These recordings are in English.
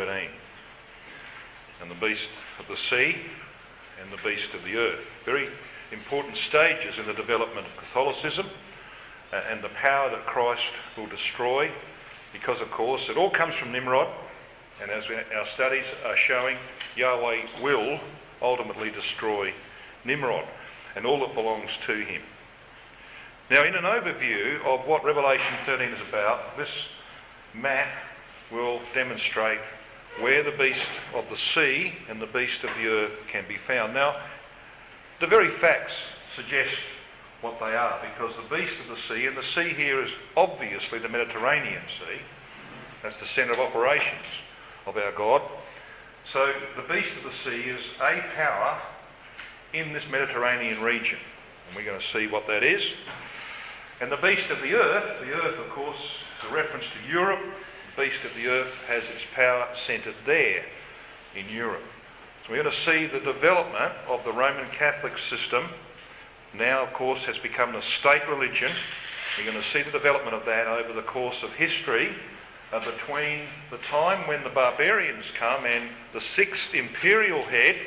13. And the beast of the sea and the beast of the earth. Very important stages in the development of Catholicism and the power that Christ will destroy, because of course it all comes from Nimrod, and as our studies are showing, Yahweh will ultimately destroy Nimrod and all that belongs to him. Now, in an overview of what Revelation 13 is about, this map will demonstrate where the beast of the sea and the beast of the earth can be found. Now, the very facts suggest what they are, because the beast of the sea, and the sea here is obviously the Mediterranean Sea, that's the centre of operations of our God. So the beast of the sea is a power in this Mediterranean region, and we're going to see what that is. And the beast of the earth of course is a reference to Europe. The beast of the earth has its power centred there in Europe. So we're going to see the development of the Roman Catholic system. Now, of course, has become the state religion. We're going to see the development of that over the course of history, between the time when the barbarians come and the sixth imperial head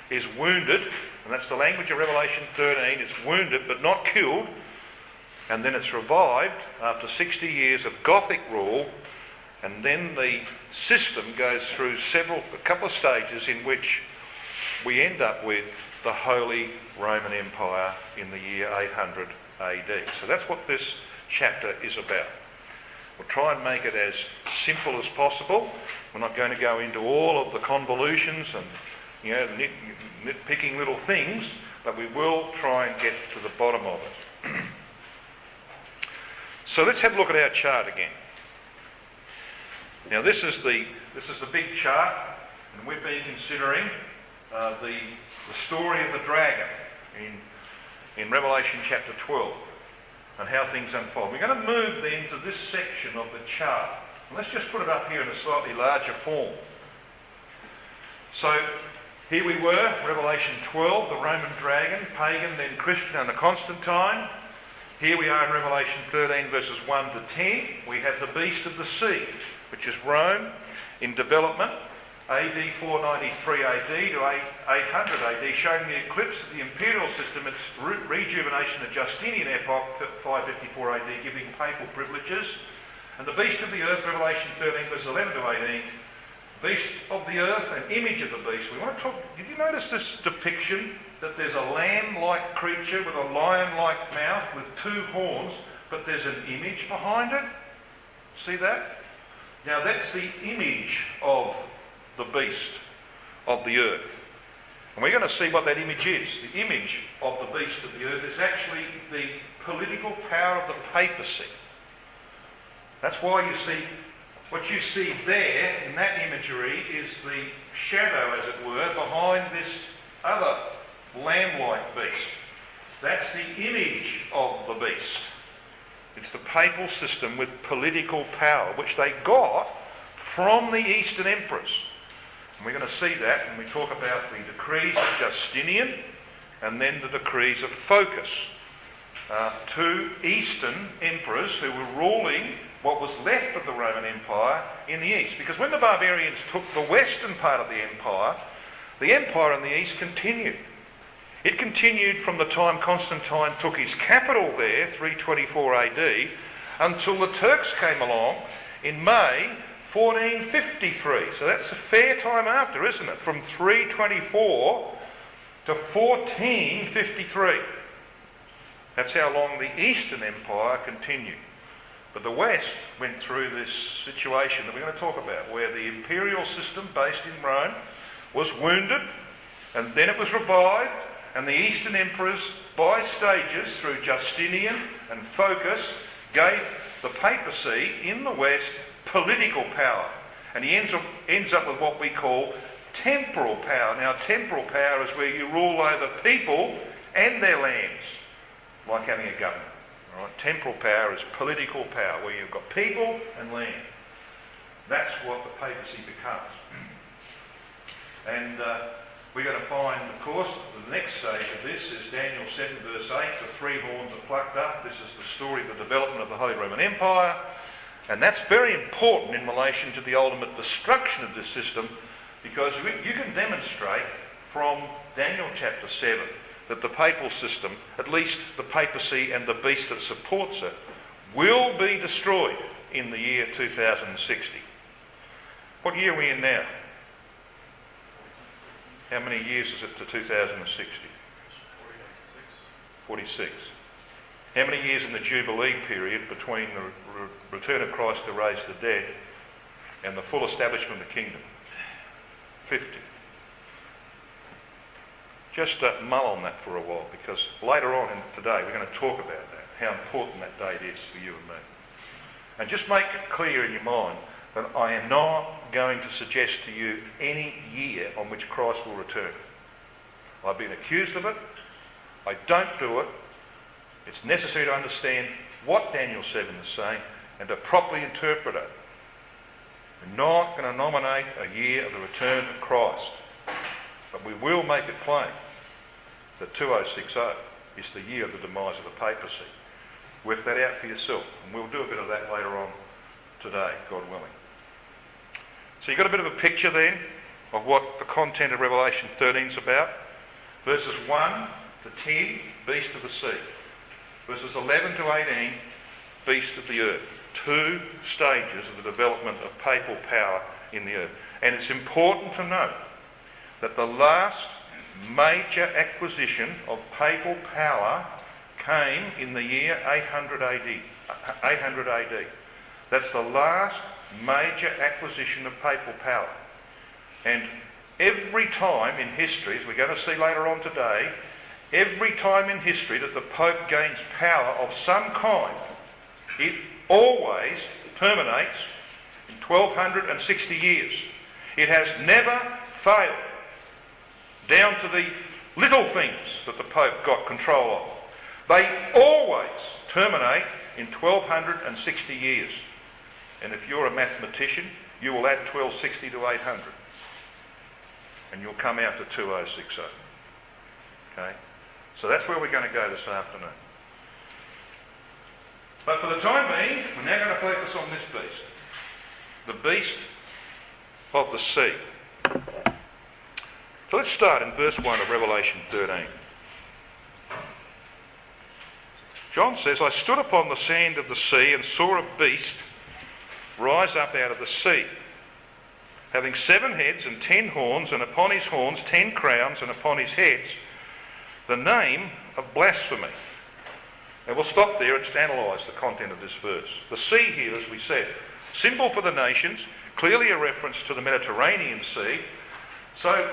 is wounded, and that's the language of Revelation 13, it's wounded but not killed, and then it's revived after 60 years of Gothic rule, and then the system goes through a couple of stages in which we end up with the Holy Roman Empire in the year 800 AD. So that's what this chapter is about. We'll try and make it as simple as possible. We're not going to go into all of the convolutions and nitpicking little things, but we will try and get to the bottom of it. So let's have a look at our chart again. Now this is the big chart, and we've been considering the story of the dragon in Revelation chapter 12 and how things unfold. We're going to move then to this section of the chart. And let's just put it up here in a slightly larger form. So here we were, Revelation 12, the Roman dragon, pagan, then Christian under Constantine. Here we are in Revelation 13 verses 1 to 10. We have the beast of the sea, which is Rome in development, AD 493 AD to 800 AD, showing the eclipse of the imperial system, its rejuvenation of Justinian epoch, 554 AD, giving papal privileges. And the beast of the earth, Revelation 13 verses 11 to 18, beast of the earth, an image of the beast. We want to talk, did you notice this depiction that there's a lamb-like creature with a lion-like mouth with two horns, but there's an image behind it? See that? Now that's the image of the beast of the earth. And we're going to see what that image is. The image of the beast of the earth is actually the political power of the papacy. That's why you see, what you see there in that imagery is the shadow, as it were, behind this other lamb-like beast. That's the image of the beast. It's the papal system with political power, which they got from the Eastern emperors. And we're going to see that when we talk about the decrees of Justinian and then the decrees of Phocas. Two Eastern emperors who were ruling what was left of the Roman Empire in the East. Because when the barbarians took the western part of the empire in the East continued. It continued from the time Constantine took his capital there, 324 AD, until the Turks came along in May 1453. So that's a fair time after, isn't it? From 324 to 1453. That's how long the Eastern Empire continued. But the West went through this situation that we're going to talk about, where the imperial system based in Rome was wounded, and then it was revived, and the Eastern emperors, by stages through Justinian and Phocas, gave the papacy in the West political power. And he ends up with what we call temporal power. Now, temporal power is where you rule over people and their lands, like having a government. Right? Temporal power is political power, where you've got people and land. That's what the papacy becomes. And we're going to find, of course, the next stage of this is Daniel 7 verse 8, the three horns are plucked up. This is the story of the development of the Holy Roman Empire. And that's very important in relation to the ultimate destruction of this system, because you can demonstrate from Daniel chapter 7 that the papal system, at least the papacy and the beast that supports it, will be destroyed in the year 2060. What year are we in now? How many years is it to 2060? 46. How many years in the Jubilee period between the return of Christ to raise the dead and the full establishment of the kingdom? 50. Just mull on that for a while, because later on today we're going to talk about that, how important that date is for you and me. And just make it clear in your mind that I am not going to suggest to you any year on which Christ will return. I've been accused of it. I don't do it. It's necessary to understand what Daniel 7 is saying and to properly interpret it. We're not going to nominate a year of the return of Christ, but we will make it plain that 2060 is the year of the demise of the papacy. Work that out for yourself, and we'll do a bit of that later on today, God willing. So you've got a bit of a picture then of what the content of Revelation 13 is about. Verses 1 to 10, beast of the sea. Verses 11 to 18, beast of the earth. 2 stages of the development of papal power in the earth. And it's important to note that the last major acquisition of papal power came in the year 800 AD. That's the last major acquisition of papal power. And every time in history, as we're going to see later on today, every time in history that the Pope gains power of some kind, it always terminates in 1260 years. It has never failed, down to the little things that the Pope got control of. They always terminate in 1260 years. And if you're a mathematician, you will add 1260 to 800. And you'll come out to 2060. Okay? So that's where we're going to go this afternoon. But for the time being, we're now going to focus on this beast. The beast of the sea. So let's start in verse 1 of Revelation 13. John says, I stood upon the sand of the sea and saw a beast rise up out of the sea, having 7 heads and 10 horns, and upon his horns 10 crowns, and upon his heads the name of blasphemy. And we'll stop there and just analyse the content of this verse. The sea here, as we said, symbol for the nations, clearly a reference to the Mediterranean Sea. So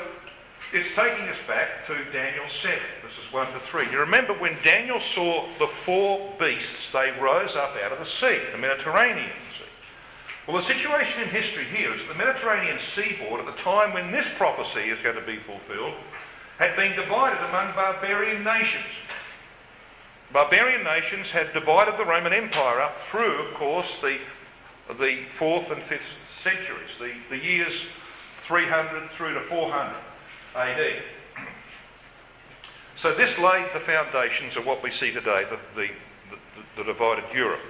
it's taking us back to Daniel 7, verses 1 to 3. You remember when Daniel saw the 4 beasts, they rose up out of the sea, the Mediterranean Sea. Well, the situation in history here is the Mediterranean seaboard at the time when this prophecy is going to be fulfilled had been divided among barbarian nations. Barbarian nations had divided the Roman Empire up through, of course, the 4th and 5th centuries, the years 300 through to 400 AD. So this laid the foundations of what we see today, the divided Europe.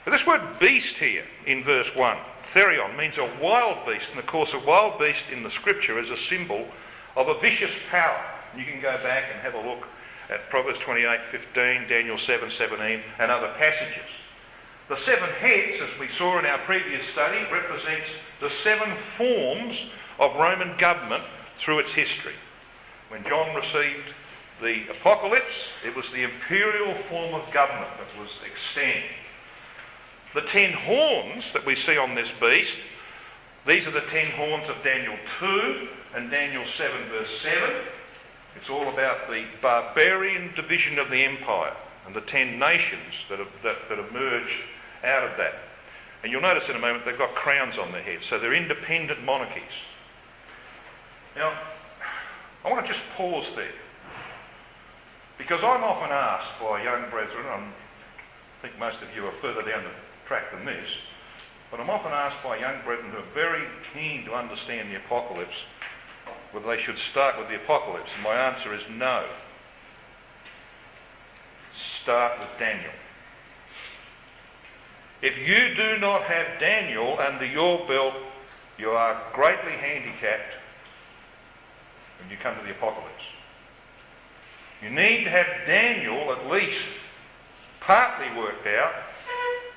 But this word beast here in verse 1, therion, means a wild beast, and of course a wild beast in the scripture is a symbol of a vicious power. You can go back and have a look at Proverbs 28:15, Daniel 7:17 and other passages. The 7 heads, as we saw in our previous study, represents the 7 forms of Roman government through its history. When John received the Apocalypse, it was the imperial form of government that was extant. The 10 horns that we see on this beast, these are the 10 horns of Daniel 2 and Daniel 7 verse 7. It's all about the barbarian division of the empire and the 10 nations that emerged out of that. And you'll notice in a moment they've got crowns on their heads, so they're independent monarchies. Now, I want to just pause there, because I'm often asked by young brethren, I think most of you are further down the track than this, but I'm often asked by young brethren who are very keen to understand the Apocalypse whether they should start with the Apocalypse, and my answer is no. Start with Daniel. If you do not have Daniel under your belt, you are greatly handicapped when you come to the apocalypse. You need to have Daniel at least partly worked out,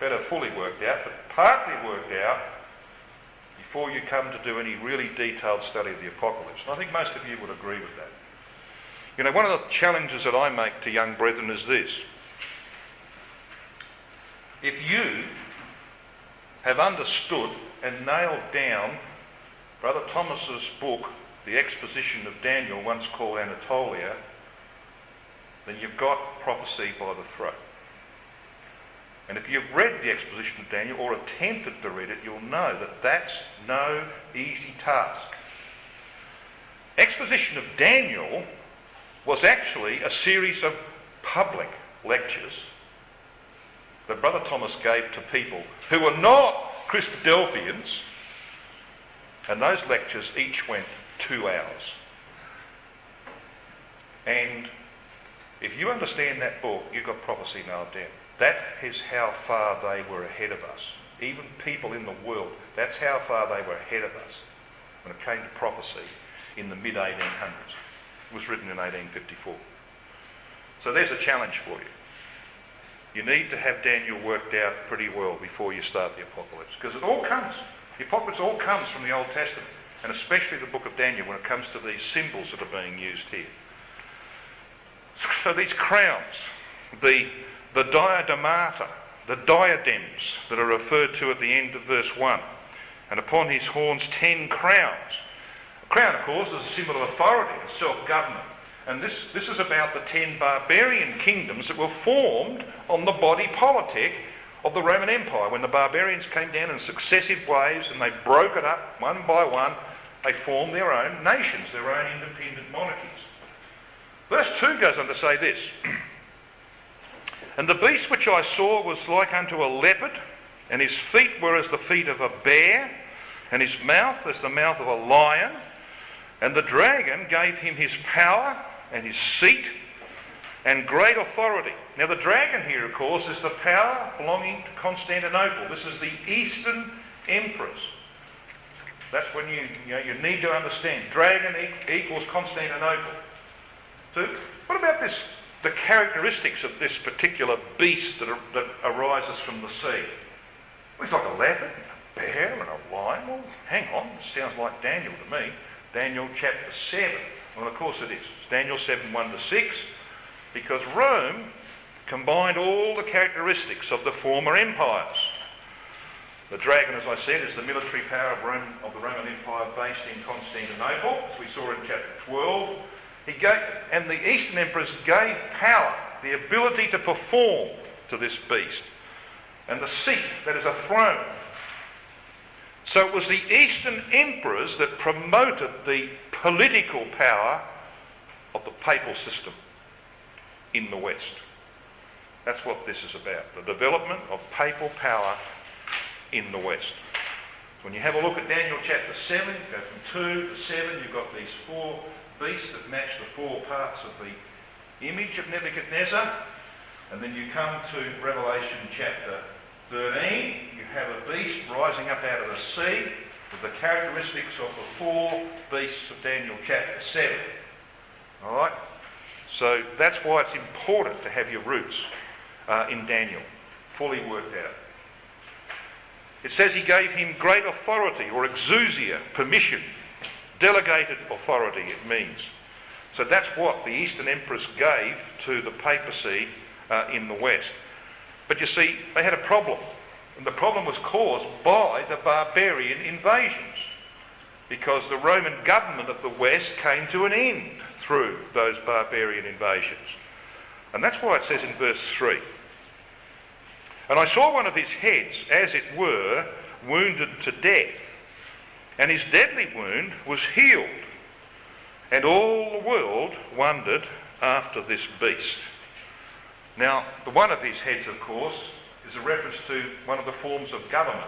better fully worked out, but partly worked out before you come to do any really detailed study of the apocalypse. And I think most of you would agree with that. You know, one of the challenges that I make to young brethren is this. If you have understood and nailed down Brother Thomas's book, The Exposition of Daniel, once called Anatolia, then you've got prophecy by the throat. And if you've read the Exposition of Daniel or attempted to read it, you'll know that that's no easy task. Exposition of Daniel was actually a series of public lectures that Brother Thomas gave to people who were not Christadelphians, and those lectures each went 2 hours. And if you understand that book, you've got prophecy nailed down. That is how far they were ahead of us. Even people in the world, that's how far they were ahead of us when it came to prophecy in the mid-1800s. It was written in 1854. So there's a challenge for you. You need to have Daniel worked out pretty well before you start the apocalypse, because it all comes. The apocalypse all comes from the Old Testament, and especially the book of Daniel when it comes to these symbols that are being used here. So these crowns, the diademata, the diadems that are referred to at the end of verse 1, and upon his horns 10 crowns. A crown, of course, is a symbol of authority and self-government. And this is about the 10 barbarian kingdoms that were formed on the body politic of the Roman Empire. When the barbarians came down in successive waves and they broke it up one by one, they formed their own nations, their own independent monarchies. Verse 2 goes on to say this. And the beast which I saw was like unto a leopard, and his feet were as the feet of a bear, and his mouth as the mouth of a lion. And the dragon gave him his power and his seat and great authority. Now the dragon here, of course, is the power belonging to Constantinople. This is the Eastern emperors. That's when you need to understand. Dragon equals Constantinople. So what about this? The characteristics of this particular beast that arises from the sea. Well, he's like a leopard, a bear, and a lion. Well, hang on, it sounds like Daniel to me. Daniel chapter 7. Well, of course it is. It's Daniel 7, 1 to 6, because Rome combined all the characteristics of the former empires. The dragon, as I said, is the military power of the Roman Empire based in Constantinople, as we saw in chapter 12. And the Eastern emperors gave power, the ability to perform to this beast, and the seat, that is a throne. So it was the Eastern emperors that promoted the political power of the papal system in the West. That's what this is about, the development of papal power in the West. So when you have a look at Daniel chapter 7, go from 2 to 7, you've got these 4 beasts that match the 4 parts of the image of Nebuchadnezzar. And then you come to Revelation chapter 13, you have a beast rising up out of the sea with the characteristics of the 4 beasts of Daniel chapter 7. Alright? So that's why it's important to have your roots in Daniel fully worked out. It says he gave him great authority, or exousia, permission. Delegated authority, it means. So that's what the Eastern emperors gave to the papacy in the West. But you see, they had a problem. And the problem was caused by the barbarian invasions, because the Roman government of the West came to an end through those barbarian invasions. And that's why it says in verse 3, and I saw one of his heads, as it were, wounded to death, and his deadly wound was healed, and all the world wondered after this beast. Now, the one of his heads, of course, is a reference to one of the forms of government.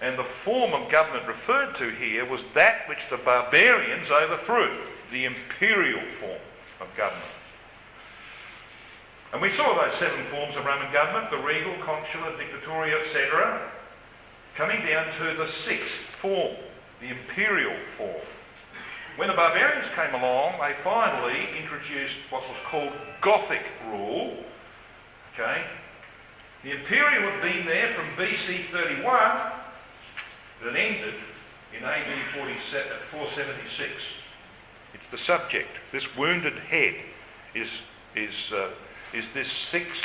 And the form of government referred to here was that which the barbarians overthrew, the imperial form of government. And we saw those 7 forms of Roman government, the regal, consular, dictatorial, etc., coming down to the 6th form, the imperial form. When the barbarians came along, they finally introduced what was called Gothic rule. Okay? The imperial had been there from BC 31, but it ended in AD 476. It's the subject. This wounded head is this 6th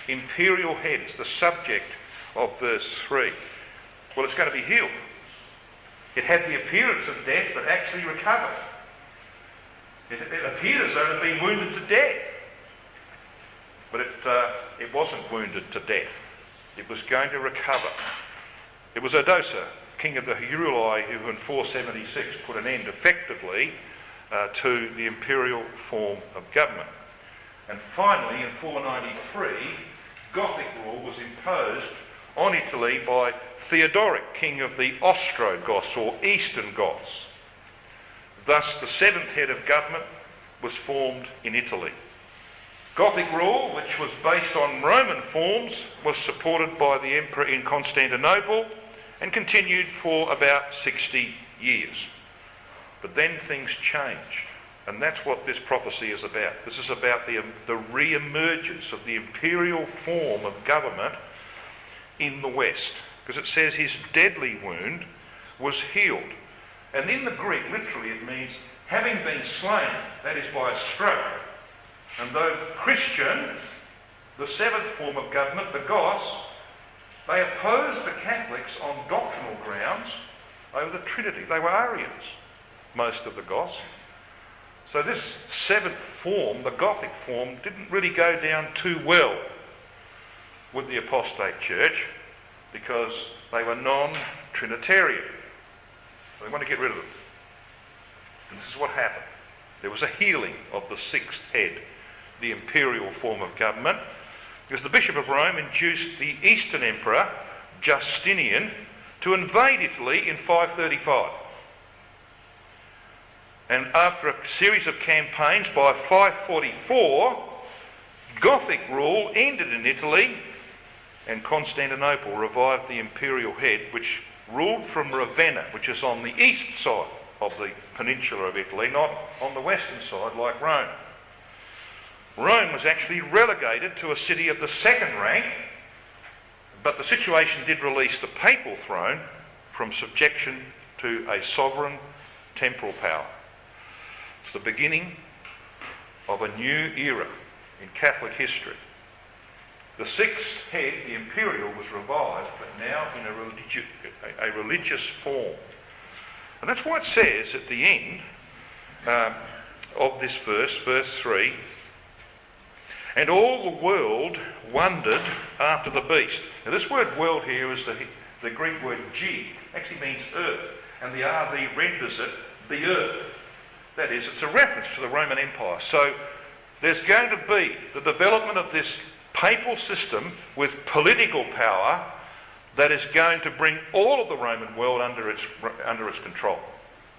imperial head. It's the subject of verse 3. Well, it's going to be healed. It had the appearance of death, but actually recovered. It appeared as though it had been wounded to death. But it wasn't wounded to death. It was going to recover. It was Odoacer, king of the Heruli, who in 476 put an end effectively to the imperial form of government. And finally, in 493, Gothic rule was imposed on Italy by Theodoric, king of the Ostrogoths or Eastern Goths. Thus, the 7th head of government was formed in Italy. Gothic rule, which was based on Roman forms, was supported by the emperor in Constantinople and continued for about 60 years. But then things changed, and that's what this prophecy is about. This is about the re-emergence of the imperial form of government in the West, because it says his deadly wound was healed. And in the Greek, literally, it means having been slain, that is by a stroke. And though Christian, the 7th form of government, the Goths, they opposed the Catholics on doctrinal grounds over the Trinity. They were Arians, most of the Goths. So this 7th form, the Gothic form, didn't really go down too well with the apostate church because they were non-Trinitarian. So they wanted to get rid of them. And this is what happened. There was a healing of the 6th head, the imperial form of government, because the Bishop of Rome induced the Eastern Emperor, Justinian, to invade Italy in 535. And after a series of campaigns, by 544, Gothic rule ended in Italy, and Constantinople revived the imperial head, which ruled from Ravenna, which is on the east side of the peninsula of Italy, not on the western side like Rome. Rome was actually relegated to a city of the 2nd rank, but the situation did release the papal throne from subjection to a sovereign temporal power. It's the beginning of a new era in Catholic history. The 6th head, the imperial, was revived, but now in a religious form. And that's why it says at the end of this verse, verse 3, and all the world wondered after the beast. Now this word world here is the Greek word G, actually means earth, and the RV renders it the earth. That is, it's a reference to the Roman Empire. So there's going to be the development of this papal system with political power that is going to bring all of the Roman world under its control.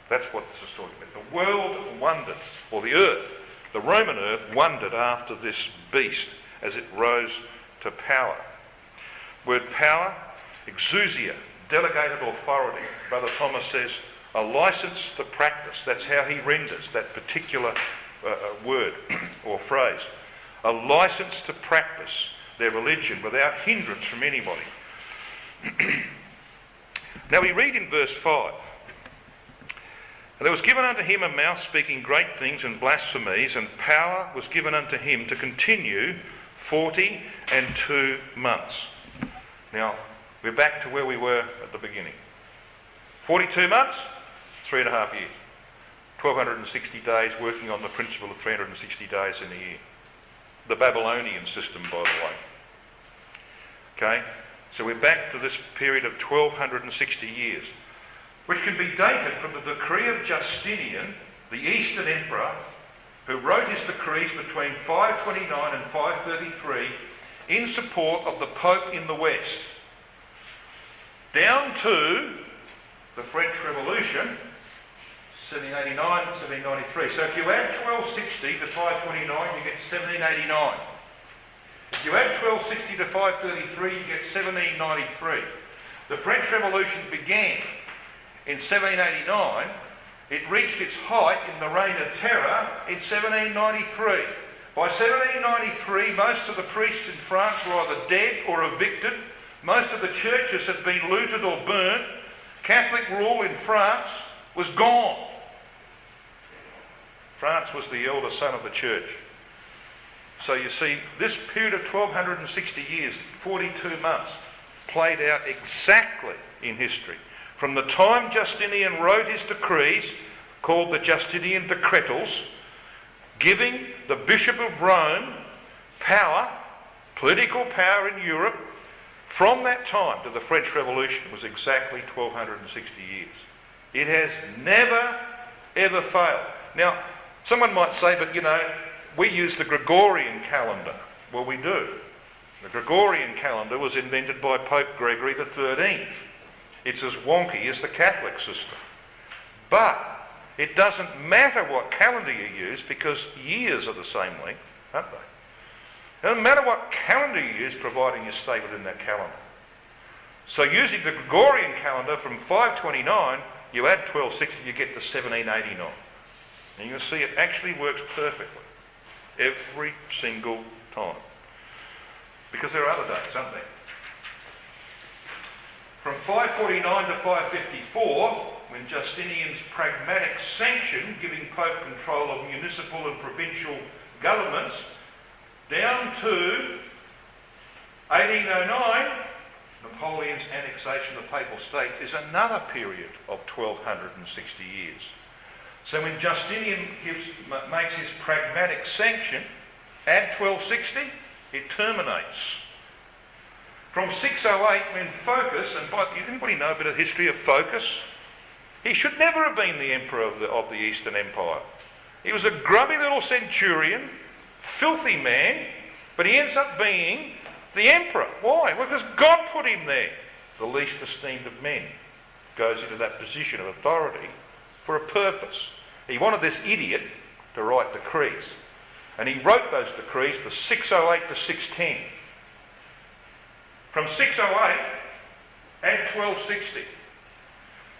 That's what this is talking about. The world wondered, or the earth, the Roman earth wondered after this beast as it rose to power. Word power, exousia, delegated authority. Brother Thomas says, a license to practice. That's how he renders that particular word or phrase. A license to practice their religion without hindrance from anybody. Now we read in verse 5, and there was given unto him a mouth speaking great things and blasphemies, and power was given unto him to continue 42 months. Now, we're back to where we were at the beginning. 42 months, 3.5 years. 1,260 days working on the principle of 360 days in a year. The Babylonian system, by the way. Okay? So we're back to this period of 1,260 years, which can be dated from the decree of Justinian, the Eastern Emperor, who wrote his decrees between 529 and 533 in support of the Pope in the West, down to the French Revolution, 1789, 1793. So if you add 1260 to 529, you get 1789. You add 1260 to 533, you get 1793. The French Revolution began in 1789. It reached its height in the Reign of Terror in 1793. By 1793, most of the priests in France were either dead or evicted. Most of the churches had been looted or burnt. Catholic rule in France was gone. France was the elder son of the church. So you see, this period of 1260 years, 42 months, played out exactly in history. From the time Justinian wrote his decrees, called the Justinian Decretals, giving the Bishop of Rome power, political power in Europe, from that time to the French Revolution was exactly 1260 years. It has never, ever failed. Now, someone might say, but you know, we use the Gregorian calendar. Well, we do. The Gregorian calendar was invented by Pope Gregory XIII. It's as wonky as the Catholic system. But it doesn't matter what calendar you use because years are the same length, aren't they? It doesn't matter what calendar you use providing you stay within that calendar. So using the Gregorian calendar from 529, you add 1260, you get to 1789. And you'll see it actually works perfectly. Every single time. Because there are other dates, aren't there? From 549 to 554, when Justinian's pragmatic sanction, giving Pope control of municipal and provincial governments, down to 1809, Napoleon's annexation of the Papal State, is another period of 1260 years. So when Justinian makes his pragmatic sanction, add 1260, it terminates. From 608, when Phocas, and did anybody know a bit of history of Phocas? He should never have been the emperor of the Eastern Empire. He was a grubby little centurion, filthy man, but he ends up being the emperor. Why? Well, because God put him there. The least esteemed of men goes into that position of authority for a purpose. He wanted this idiot to write decrees. And he wrote those decrees for 608 to 610. From 608, add 1260.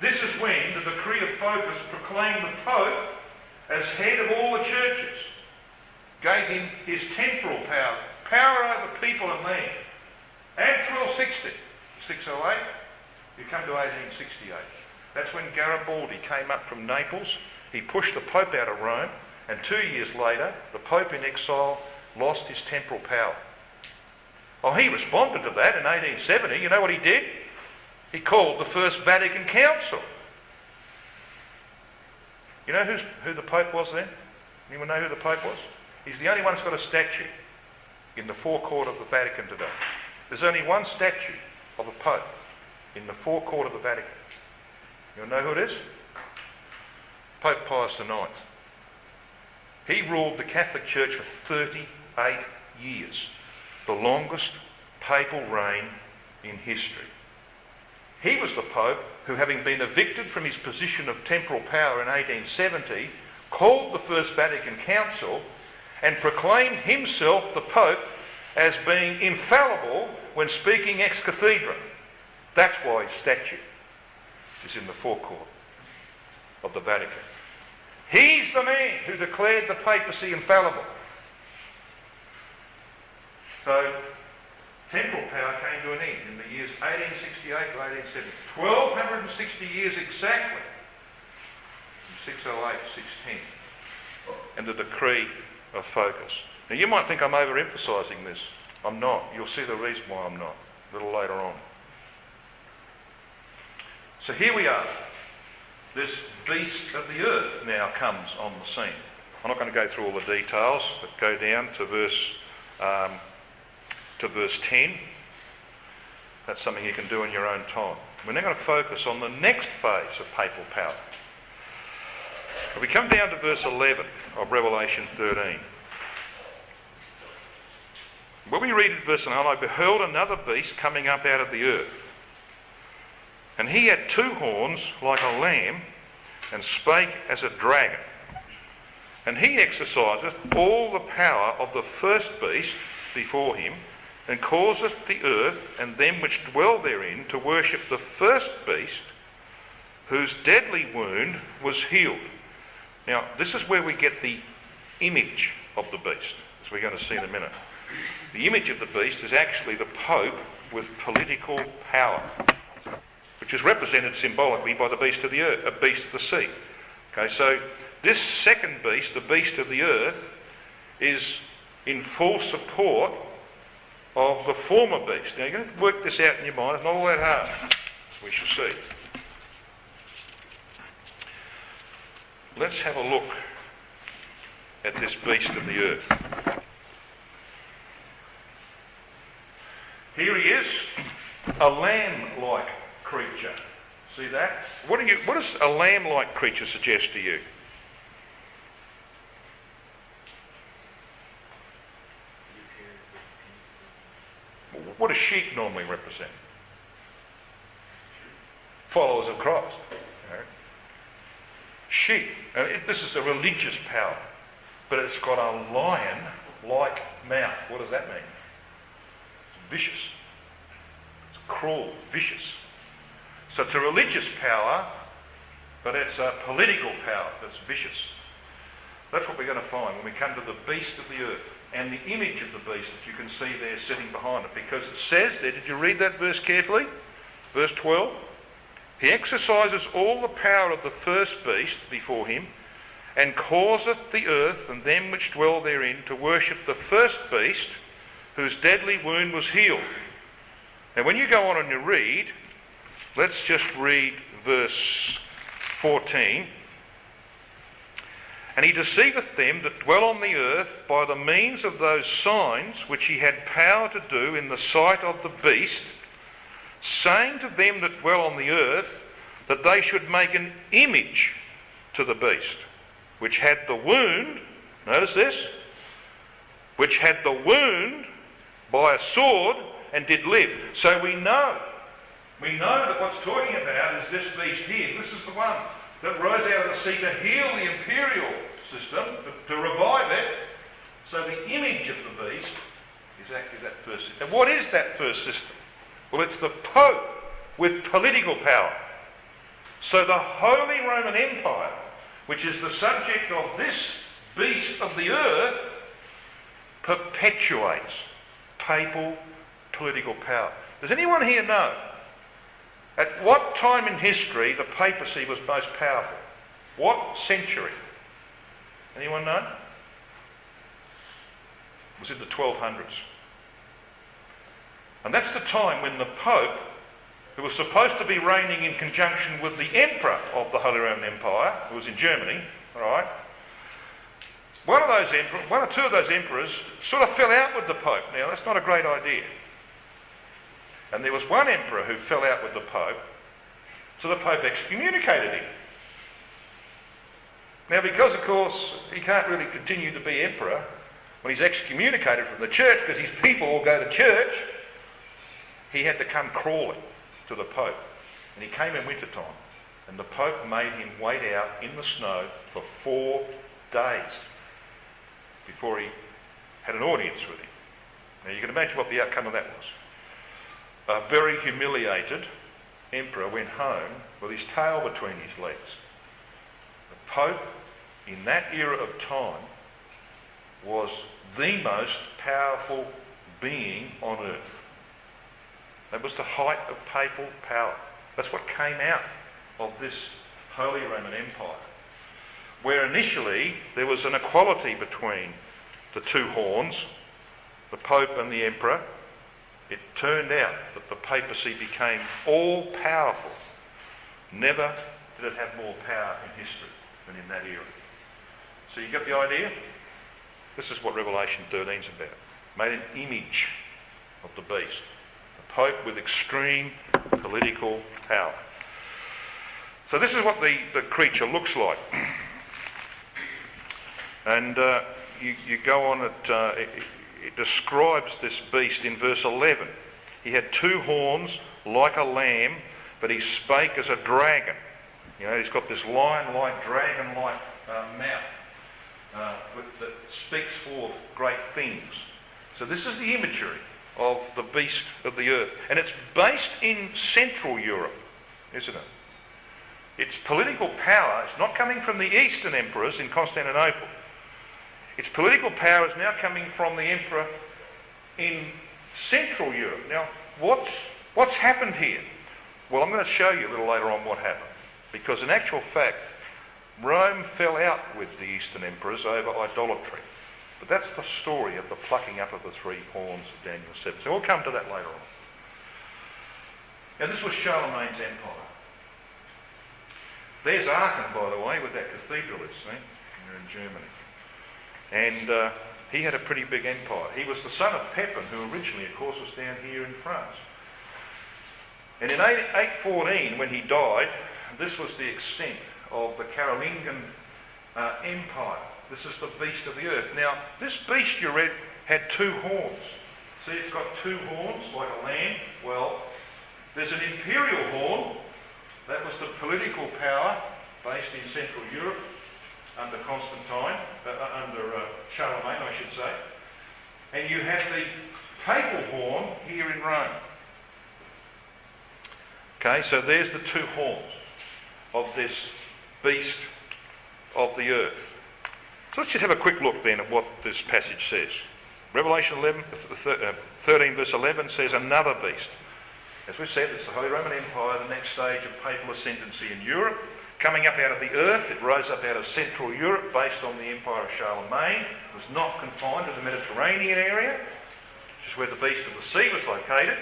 This is when the decree of Phocas proclaimed the Pope as head of all the churches, gave him his temporal power, power over people and man. Add 1260, 608, you come to 1868. That's when Garibaldi came up from Naples. He pushed the Pope out of Rome, and 2 years later, the Pope in exile lost his temporal power. Oh, he responded to that in 1870. You know what he did? He called the First Vatican Council. You know who the Pope was then? Anyone know who the Pope was? He's the only one that's got a statue in the forecourt of the Vatican today. There's only one statue of a Pope in the forecourt of the Vatican. You know who it is? Pope Pius IX. He ruled the Catholic Church for 38 years, the longest papal reign in history. He was the Pope who, having been evicted from his position of temporal power in 1870, called the First Vatican Council and proclaimed himself the Pope as being infallible when speaking ex cathedra. That's why his statue is in the forecourt of the Vatican. He's the man who declared the papacy infallible. So, temporal power came to an end in the years 1868 to 1870. 1260 years exactly. From 608 to 610. And the decree of Phocas. Now you might think I'm overemphasising this. I'm not. You'll see the reason why I'm not a little later on. So here we are. This beast of the earth now comes on the scene. I'm not going to go through all the details, but go down to verse 10. That's something you can do in your own time. We're now going to focus on the next phase of papal power. If we come down to verse 11 of Revelation 13. When we read in verse 9, I beheld another beast coming up out of the earth. And he had 2 horns like a lamb, and spake as a dragon. And he exerciseth all the power of the first beast before him, and causeth the earth and them which dwell therein to worship the first beast, whose deadly wound was healed. Now, this is where we get the image of the beast, as we're going to see in a minute. The image of the beast is actually the Pope with political power, which is represented symbolically by the beast of the earth, beast of the sea. Okay, so this second beast, the beast of the earth, is in full support of the former beast. Now, you're going to work this out in your mind. It's not all that hard, as we shall see. Let's have a look at this beast of the earth. Here he is, a lamb-like creature. See that? What does a lamb-like creature suggest to you? What does sheep normally represent? Followers of Christ. You know? Sheep. This is a religious power, but it's got a lion-like mouth. What does that mean? It's vicious. It's cruel, vicious. So it's a religious power, but it's a political power that's vicious. That's what we're going to find when we come to the beast of the earth and the image of the beast that you can see there sitting behind it. Because it says there, did you read that verse carefully? Verse 12. He exercises all the power of the first beast before him, and causeth the earth and them which dwell therein to worship the first beast, whose deadly wound was healed. Now when you go on and you read, let's just read verse 14. And he deceiveth them that dwell on the earth by the means of those signs which he had power to do in the sight of the beast, saying to them that dwell on the earth that they should make an image to the beast, which had the wound, notice this, which had the wound by a sword and did live. So we know that what's talking about is this beast here. This is the one that rose out of the sea to heal the imperial system, to revive it. So the image of the beast is actually that first system. And what is that first system? Well, it's the Pope with political power. So the Holy Roman Empire, which is the subject of this beast of the earth, perpetuates papal political power. Does anyone here know at what time in history the papacy was most powerful? What century? Anyone know? It was in the 1200s. And that's the time when the Pope, who was supposed to be reigning in conjunction with the Emperor of the Holy Roman Empire, who was in Germany, all right, one or two of those emperors sort of fell out with the Pope. Now, that's not a great idea. And there was one emperor who fell out with the Pope, so the Pope excommunicated him. Now, because, of course, he can't really continue to be emperor when he's excommunicated from the church, because his people all go to church, he had to come crawling to the Pope. And he came in winter time, and the Pope made him wait out in the snow for 4 days before he had an audience with him. Now, you can imagine what the outcome of that was. A very humiliated emperor went home with his tail between his legs. The Pope, in that era of time, was the most powerful being on earth. That was the height of papal power. That's what came out of this Holy Roman Empire, where initially there was an equality between the two horns, the Pope and the Emperor. It turned out that the papacy became all-powerful. Never did it have more power in history than in that era. So you get the idea? This is what Revelation 13 is about. Made an image of the beast. The Pope with extreme political power. So this is what the creature looks like. And you go on, it describes this beast in verse 11. He had 2 horns like a lamb, but he spake as a dragon. You know, he's got this lion-like, dragon-like mouth that speaks forth great things. So this is the imagery of the beast of the earth. And it's based in Central Europe, isn't it? Its political power is not coming from the Eastern emperors in Constantinople. Its political power is now coming from the emperor in Central Europe. Now, what's happened here? Well, I'm going to show you a little later on what happened. Because in actual fact, Rome fell out with the Eastern emperors over idolatry. But that's the story of the plucking up of the three horns of Daniel 7. So we'll come to that later on. Now, this was Charlemagne's empire. There's Aachen, by the way, where that cathedral is, see? Here in Germany. And he had a pretty big empire. He was the son of Pepin, who originally, of course, was down here in France. And in 814, when he died, this was the extent of the Carolingian Empire. This is the beast of the earth. Now, this beast you read had two horns. See, it's got two horns, like a lamb. Well, there's an imperial horn. That was the political power based in Central Europe under Constantine, under Charlemagne, I should say. And you have the papal horn here in Rome. Okay, so there's the two horns of this beast of the earth. So let's just have a quick look then at what this passage says. Revelation 13 verse 11 says another beast. As we've said, it's the Holy Roman Empire, the next stage of papal ascendancy in Europe. Coming up out of the earth, it rose up out of Central Europe based on the Empire of Charlemagne. It was not confined to the Mediterranean area, which is where the beast of the sea was located.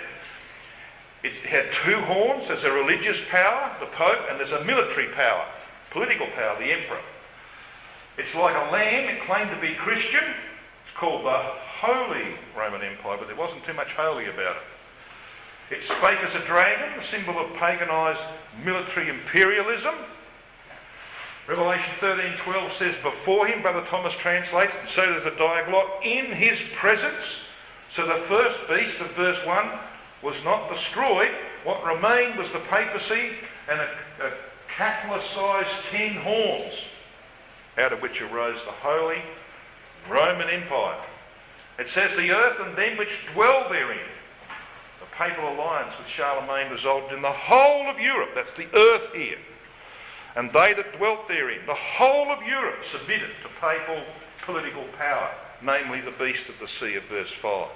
It had two horns. There's a religious power, the Pope, and there's a military power, political power, the Emperor. It's like a lamb. It claimed to be Christian. It's called the Holy Roman Empire, but there wasn't too much holy about it. It spake as a dragon, the symbol of paganised military imperialism. Revelation 13:12 says, before him, Brother Thomas translates, and so does the Diaglot, in his presence. So the first beast of verse 1 was not destroyed. What remained was the papacy and a Catholicized 10 horns, out of which arose the Holy Roman Empire. It says the earth and them which dwell therein. The papal alliance with Charlemagne resulted in the whole of Europe, that's the earth here, and they that dwelt therein, the whole of Europe submitted to papal political power, namely the beast of the sea of verse 5.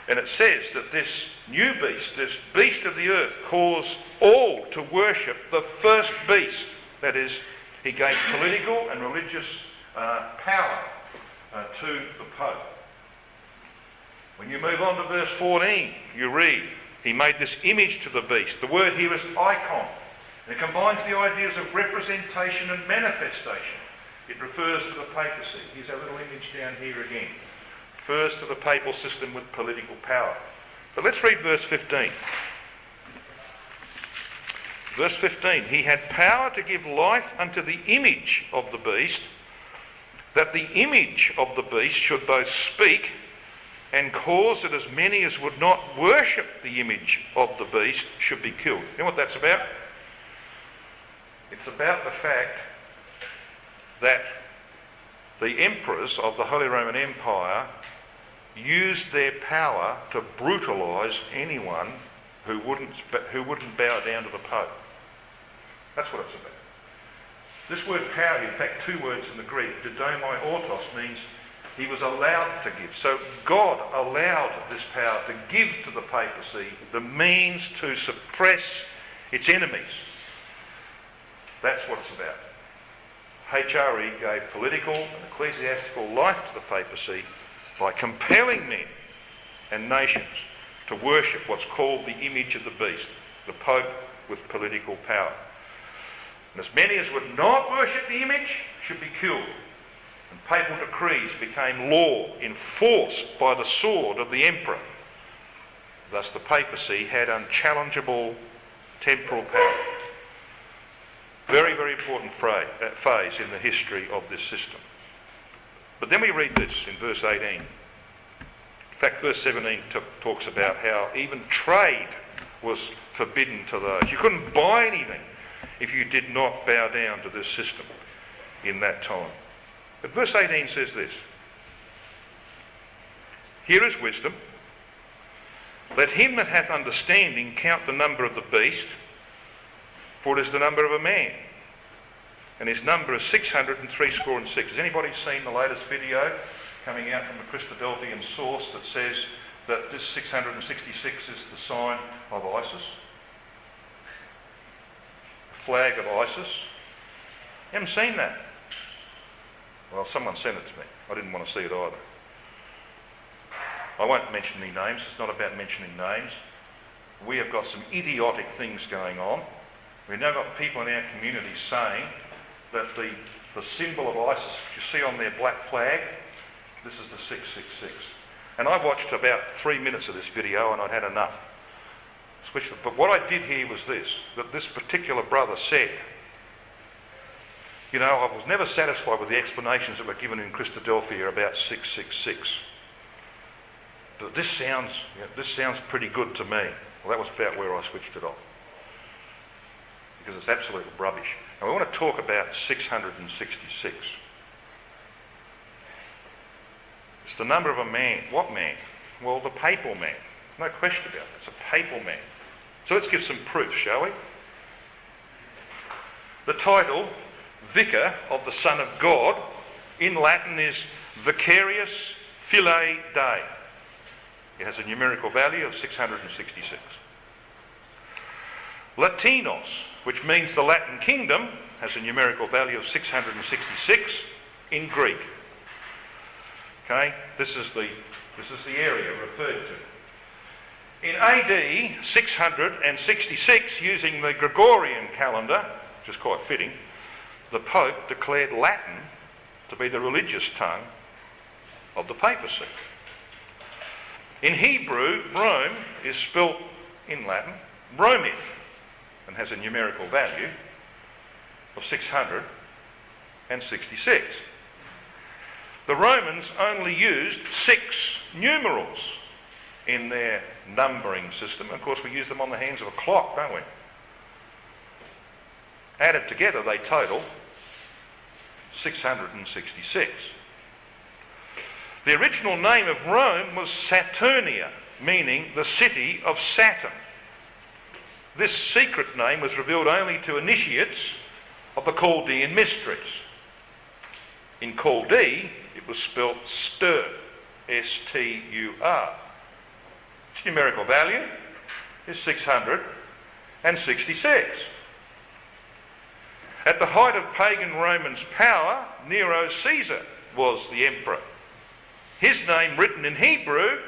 And it says that this new beast, this beast of the earth, caused all to worship the first beast. That is, he gave political and religious power to the Pope. When you move on to verse 14, you read, he made this image to the beast. The word here is icon. And it combines the ideas of representation and manifestation. It refers to the papacy. Here's our little image down here again. Refers to the papal system with political power. But let's read verse 15. Verse 15, he had power to give life unto the image of the beast, that the image of the beast should both speak and cause that as many as would not worship the image of the beast should be killed. You know what that's about? It's about the fact that the emperors of the Holy Roman Empire used their power to brutalise anyone who wouldn't bow down to the Pope. That's what it's about. This word power, in fact, two words in the Greek, didomai autos, means he was allowed to give. So God allowed this power to give to the papacy the means to suppress its enemies. That's what it's about. HRE gave political and ecclesiastical life to the papacy by compelling men and nations to worship what's called the image of the beast, the Pope with political power. And as many as would not worship the image should be killed. And papal decrees became law enforced by the sword of the emperor. Thus the papacy had unchallengeable temporal power. Very, very important phase in the history of this system. But then we read this in verse 18. In fact, verse 17 talks about how even trade was forbidden to those. You couldn't buy anything if you did not bow down to this system in that time. But verse 18 says this. Here is wisdom. Let him that hath understanding count the number of the beast, for it is the number of a man, and his number is 666. Has anybody seen the latest video coming out from a Christadelphian source that says that this 666 is the sign of ISIS? The flag of ISIS? You haven't seen that? Well, someone sent it to me. I didn't want to see it either. I won't mention any names. It's not about mentioning names. We have got some idiotic things going on. We've now got people in our community saying that the symbol of ISIS, which you see on their black flag, this is the 666. And I watched about 3 minutes of this video and I'd had enough. But what I did hear was this, that this particular brother said, you know, I was never satisfied with the explanations that were given in Christadelphia about 666. But this sounds pretty good to me. Well, that was about where I switched it off. Because it's absolute rubbish. And we want to talk about 666. It's the number of a man. What man? Well, the papal man. No question about it. It's a papal man. So let's give some proof, shall we? The title, Vicar of the Son of God, in Latin is Vicarius Filii Dei. It has a numerical value of 666. Latinos, which means the Latin kingdom, has a numerical value of 666 in Greek. Okay, this is the area referred to. In AD 666, using the Gregorian calendar, which is quite fitting, the Pope declared Latin to be the religious tongue of the papacy. In Hebrew, Rome is spelt in Latin Romith and has a numerical value of 666. The Romans only used 6 numerals in their numbering system. Of course, we use them on the hands of a clock, don't we? Added together, they total 666. The original name of Rome was Saturnia, meaning the city of Saturn. This secret name was revealed only to initiates of the Chaldean mysteries. In Chaldee, it was spelt Stur, S-T-U-R. Its numerical value is 666. At the height of pagan Romans' power, Nero Caesar was the emperor. His name, written in Hebrew,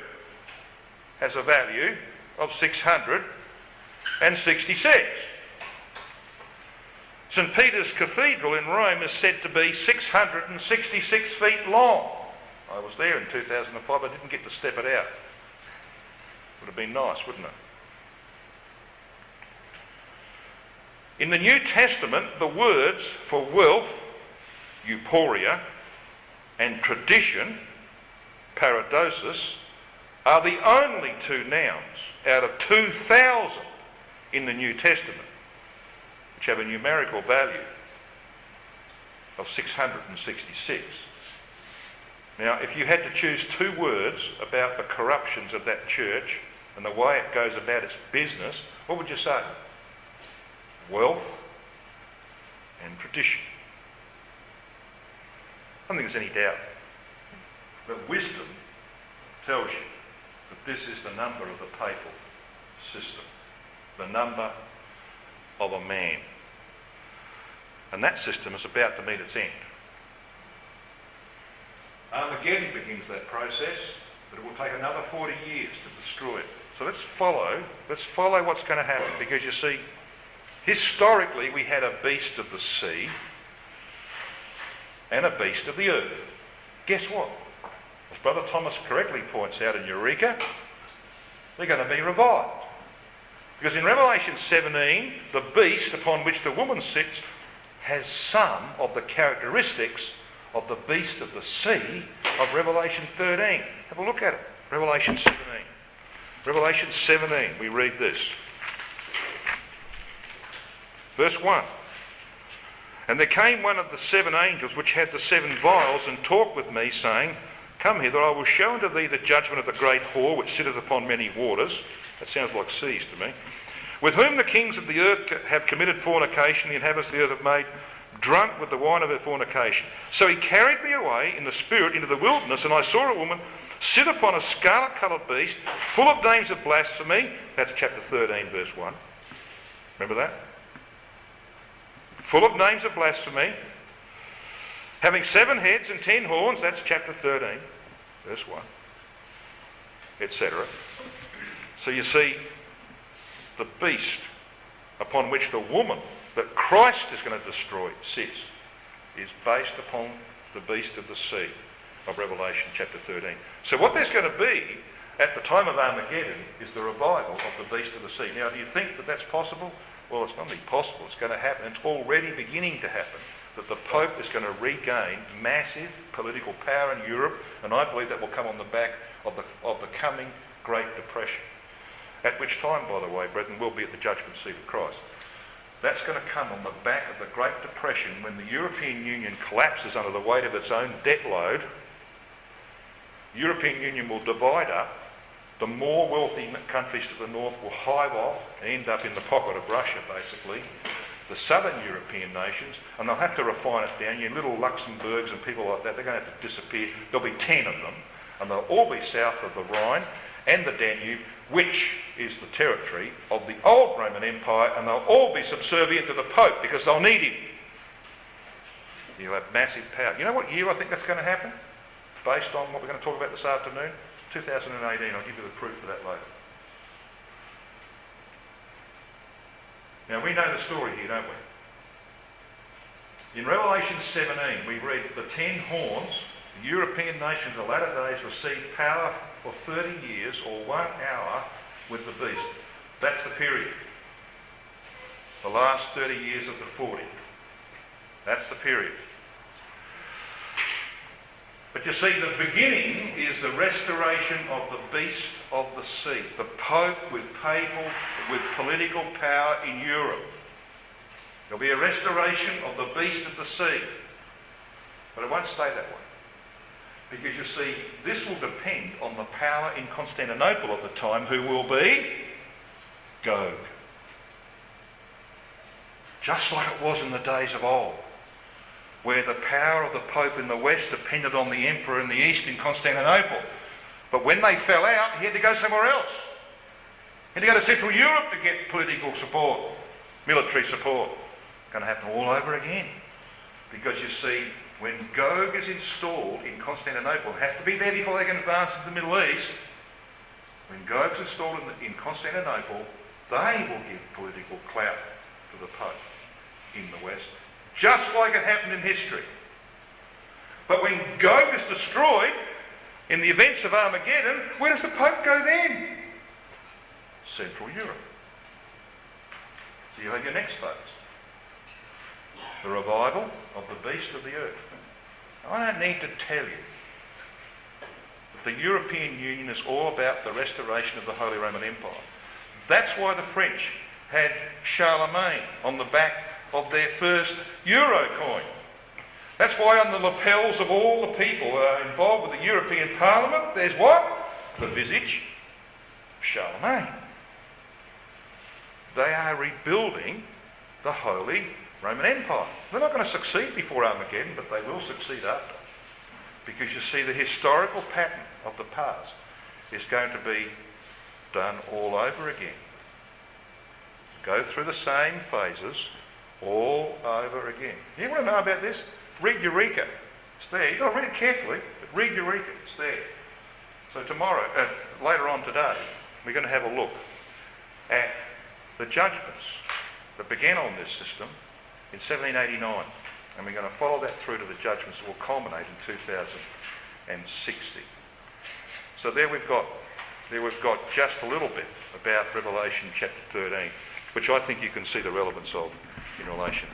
has a value of 666. St. Peter's Cathedral in Rome is said to be 666 feet long. I was there in 2005. I didn't get to step it out. Would have been nice, wouldn't it? In the New Testament, the words for wealth, euporia, and tradition, paradosis, are the only 2 nouns out of 2,000 in the New Testament which have a numerical value of 666. Now, if you had to choose 2 words about the corruptions of that church and the way it goes about its business, what would you say? Wealth and tradition. I don't think there's any doubt. But wisdom tells you that this is the number of the papal system, the number of a man. And that system is about to meet its end. Armageddon begins that process, but it will take another 40 years to destroy it. So let's follow what's going to happen, because you see, historically we had a beast of the sea and a beast of the earth. Guess what? As Brother Thomas correctly points out in Eureka, they're going to be revived. Because in Revelation 17, the beast upon which the woman sits has some of the characteristics of the beast of the sea of Revelation 13. Have a look at it. Revelation 17. Revelation 17, we read this. Verse 1. And there came one of the 7 angels which had the 7 vials and talked with me, saying, Come hither, I will show unto thee the judgment of the great whore which sitteth upon many waters. That sounds like seas to me. With whom the kings of the earth have committed fornication, the inhabitants of the earth have made drunk with the wine of her fornication. So he carried me away in the spirit into the wilderness, and I saw a woman sit upon a scarlet-coloured beast, full of names of blasphemy. That's chapter 13, verse 1. Remember that? Full of names of blasphemy, having 7 heads and 10 horns. That's chapter 13, verse 1, etc. So you see, the beast upon which the woman that Christ is going to destroy sits is based upon the beast of the sea of Revelation chapter 13. So what there's going to be at the time of Armageddon is the revival of the beast of the sea. Now, do you think that that's possible? Well, it's not only possible, it's going to happen. It's already beginning to happen, that the Pope is going to regain massive political power in Europe, and I believe that will come on the back of the coming Great Depression. At which time, by the way, brethren, we'll be at the judgment seat of Christ. That's going to come on the back of the Great Depression, when the European Union collapses under the weight of its own debt load. European Union will divide up. The more wealthy countries to the north will hive off and end up in the pocket of Russia, basically. The southern European nations, and they'll have to refine it down. Your little Luxembourgs and people like that, they're going to have to disappear. There'll be 10 of them, and they'll all be south of the Rhine and the Danube, which is the territory of the old Roman Empire, and they'll all be subservient to the Pope because they'll need him. You'll have massive power. You know what year I think that's going to happen? Based on what we're going to talk about this afternoon? 2018. I'll give you the proof for that later. Now, we know the story here, don't we? In Revelation 17, we read the 10 horns. The European nations of the latter days received power for 30 years or 1 hour with the beast. That's the period. The last 30 years of the 40. That's the period. But you see, the beginning is the restoration of the beast of the sea, the Pope with papal, with political power in Europe. There'll be a restoration of the beast of the sea. But it won't stay that way. Because you see, this will depend on the power in Constantinople at the time, who will be Gog. Just like it was in the days of old, where the power of the Pope in the west depended on the emperor in the east in Constantinople. But when they fell out, he had to go somewhere else. He had to go to Central Europe to get political support, military support. It's going to happen all over again. Because you see, when Gog is installed in Constantinople, it has to be there before they can advance into the Middle East. When Gog's installed in Constantinople, they will give political clout to the Pope in the west. Just like it happened in history. But when Gog is destroyed, in the events of Armageddon, where does the Pope go then? Central Europe. So you have your next phase. The revival of the beast of the earth. I don't need to tell you that the European Union is all about the restoration of the Holy Roman Empire. That's why the French had Charlemagne on the back of their first euro coin. That's why on the lapels of all the people involved with the European Parliament, there's what? The visage of Charlemagne. They are rebuilding the Holy Roman Empire. They're not going to succeed before Armageddon, but they will succeed after. Because you see, the historical pattern of the past is going to be done all over again. Go through the same phases all over again. You want to know about this? Read Eureka. It's there. You've got to read it carefully, but read Eureka. It's there. So tomorrow, later on today, we're going to have a look at the judgments that began on this system in 1789. And we're going to follow that through to the judgments that will culminate in 2060. So there we've got just a little bit about Revelation chapter 13, which I think you can see the relevance of in relation